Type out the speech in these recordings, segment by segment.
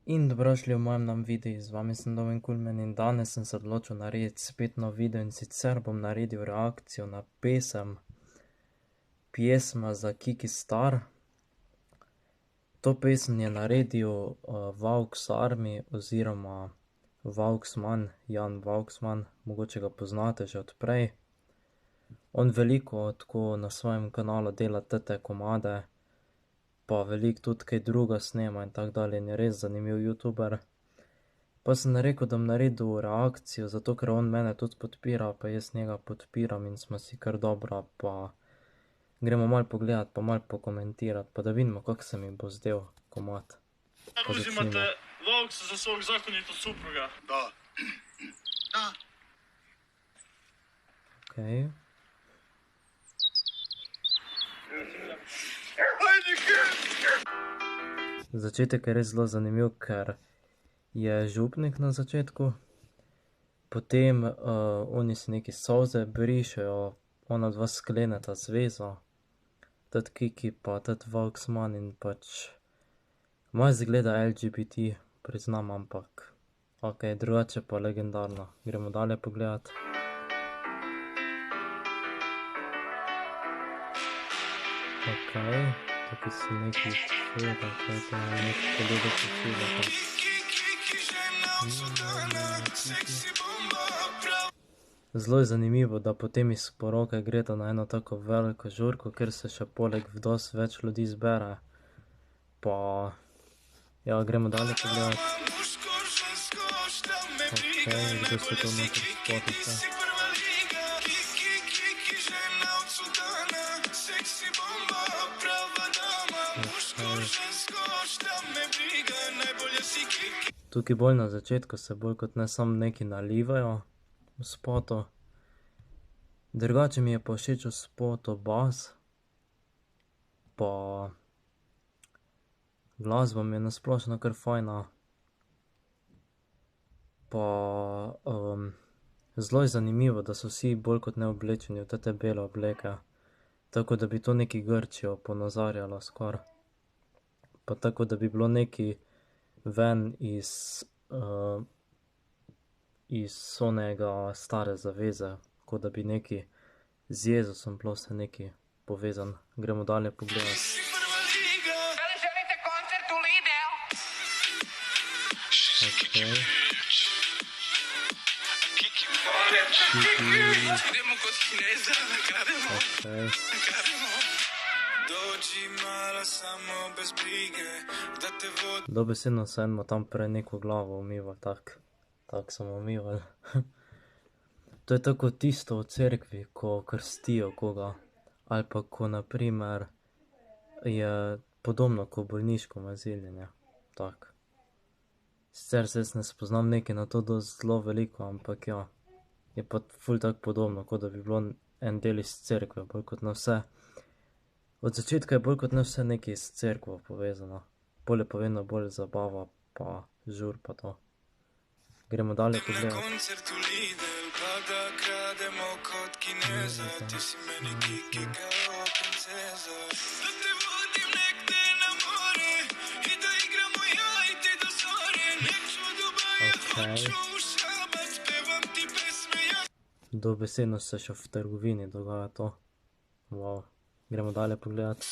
In dobrošli v mojem novem videu, z vami sem Domen Kulmen in danes sem se odločil narediti spet nov video in sicer bom naredil reakcijo na Pjesma za Kiki Star. To pesem je naredil Vaux Army oziroma Vauxman, Jan Vauxman, mogoče ga poznate že od prej. On veliko tako na svojem kanalu dela te komade, pa veliko tudi kaj druga snema in tako dalje in je res zanimiv youtuber. Pa sem rekel, da bom naredil reakcijo, zato ker on mene tudi podpira, pa jaz njega podpiram in smo si kar dobra, pa gremo malo pogledat, pa malo pokomentirati, pa da vidimo, kako se mi bo zdel komad. Uzimate Vauxa za svog zakonitog supruga? Da. Da. Okej. Začetek je res zelo zanimiv, ker je župnik na začetku, potem oni si neki solze brišejo, ona dva skleneta zvezo, tat Kiki pa tat Vauxman in pač malo izgleda LGBT, priznam, ampak okej, drugače pa legendarno. Gremo dalje pogledat. Okej, tukaj so neki čuje, tako je to neki kolega počuje, pa zelo je zanimivo, da potem iz poroke greta na eno tako veliko žurko, kjer se še poleg dosti več ljudi zbere. Pa ja, gremo dalje pogledat. Okej, kdo se to noter spotica. Tukaj bolj na začetku se bolj kot ne samo neki nalivajo v spotu. Drugače mi je pa všeč v spotu bas, pa glasba mi je na splošno kar fajna. Pa zelo je zanimivo, da so vsi bolj kot ne oblečeni v te bele obleke, tako da bi to neki Grčijo ponazarjalo skoraj. Pa tako da bi bilo neki ven iz onega Stare zaveze, kot da bi neki z Jezusom bilo vse neki povezan. Gremo dalje pogledat. Okej. Okej. Dobesedno so enemu tam prej neko glavo umivali, tako so mu umivali. To je tako tisto v cerkvi, ko krstijo koga, ali pa ko na primer je podobno kot bolniško maziljenje, tako. Sicer se jaz ne spoznam nekaj na to dosti zelo veliko, ampak ja, je pa ful tako podobno, kot da bi bilo en del iz cerkve, bolj kot ne vse. Od začetka je bolj kot ne vse nekaj s cerkvo povezano, pol je pa vedno bolj zabava pa žur pa to. Gremo dalje pogledat. Okej. Dobesedno se še v trgovini dogaja to. Wow. Gremo dalje pogledat.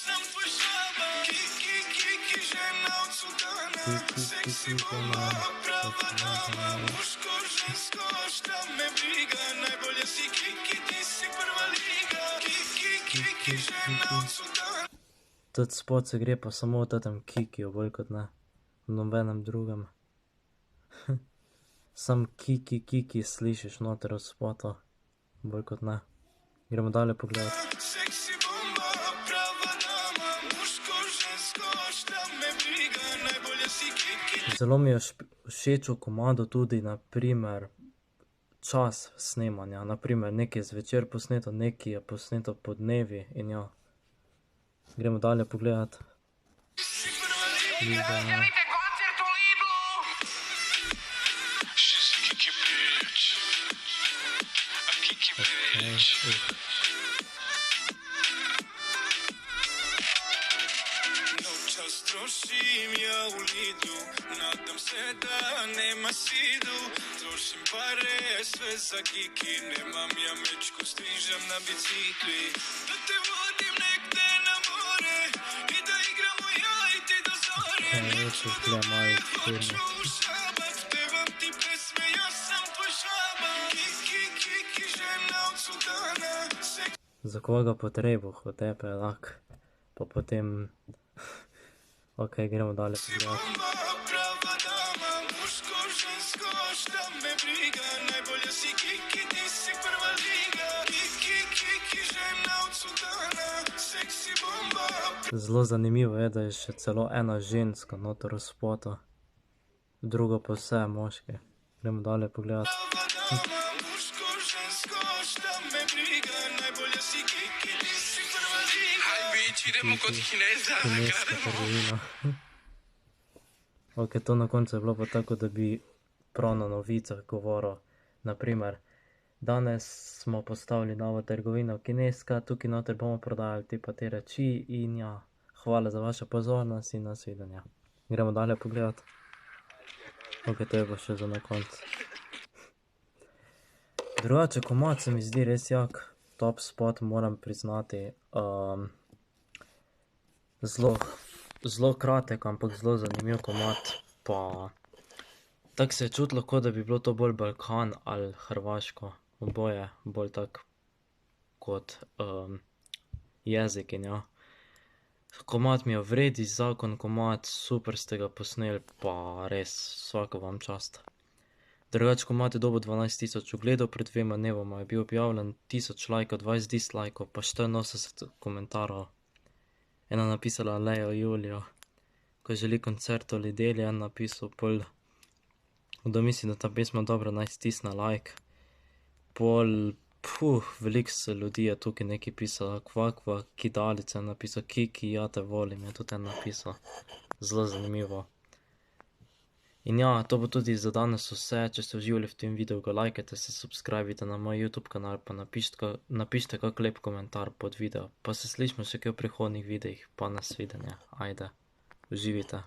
Tat spot se gre pa samo o tatem Kikiju, bolj kot ne v nobenem drugem. Sam Kiki slišiš noter v spotu, bolj kot ne. Gremo dalje pogledat. Zelo mi je všeč v komadu tudi na primer čas snemanja, na primer nekaj je zvečer posneto, nekaj je posneto podnevi in ja. Gremo dalje pogledat. zidu. Nadam se da nema sidu, trošim pare sve za kiki. Nemam ja mečku, stižem na bicikli. Da te vodim negde na more i da igramo ja i ti do zore. Neću da me hoću u šabac, pevam ti pesme, ja sam tvoj šabac. Kiki, kiki, žena od sultana. Za koga potrebuh od tebe lak, pa potem... Ok, gremo dalje pogledati. Prava dama, muško, žensko, šta me briga. Najbolja si kiki, ti si prva liga. Kiki, kiki, žena od sultana, seksi bomba. Zelo zanimivo je, da je še celo ena ženska noter v spotu, drugo pa vse moške. Gremo dalje pogledati. Prava dama, muško, žensko, šta me briga. Najbolja si kiki, ti si prva liga. Aj, bić, idemo kod Kineza. Kineska trgovina. Ok, to na koncu je bilo pa tako, da bi prav na novicah govoril. Naprimer, danes smo postavili novo trgovino Kineska, tukaj noter bomo prodajali te reči in ja, hvala za vašo pozornost in nasvidenje. Gremo dalje pogledati. Ok, to je pa še za na koncu. Drugače, komad se mi zdi res jak, top spot, moram priznati. Zelo kratek, ampak zelo zanimiv komad, pa tako se je čutilo, kot da bi bilo to bolj Balkan ali Hrvaško, oboje bolj tak kot jezik in ja. Komad mi je vredi, zakon komad, super ste ga posneli, pa res vsako vam čast. Drugače komad je dobil 12.000 ogledov, pred 2 dnevoma je bil objavljen, 1000 lajkov, 20 dislajkov, pa 84 komentarjev. Ena napisala Lejo Julijo, ko želi koncert v Lideli, en napisal pol, da misli, da ta pesma dobro naj stisne like. Pol, veliko se ljudi je tukaj nekaj pisala, kvakva, kidalica je napisal, kiki, ja te volim, je tudi en napisal. Zelo zanimivo. In ja, to bo tudi za danes vse, če ste uživali v tem videu, ga lajkajte, se subscribite na moj YouTube kanal, pa napišite kak lep komentar pod video, pa se slišimo še kaj v prihodnih videih, pa nasvidenje, ajde, uživite.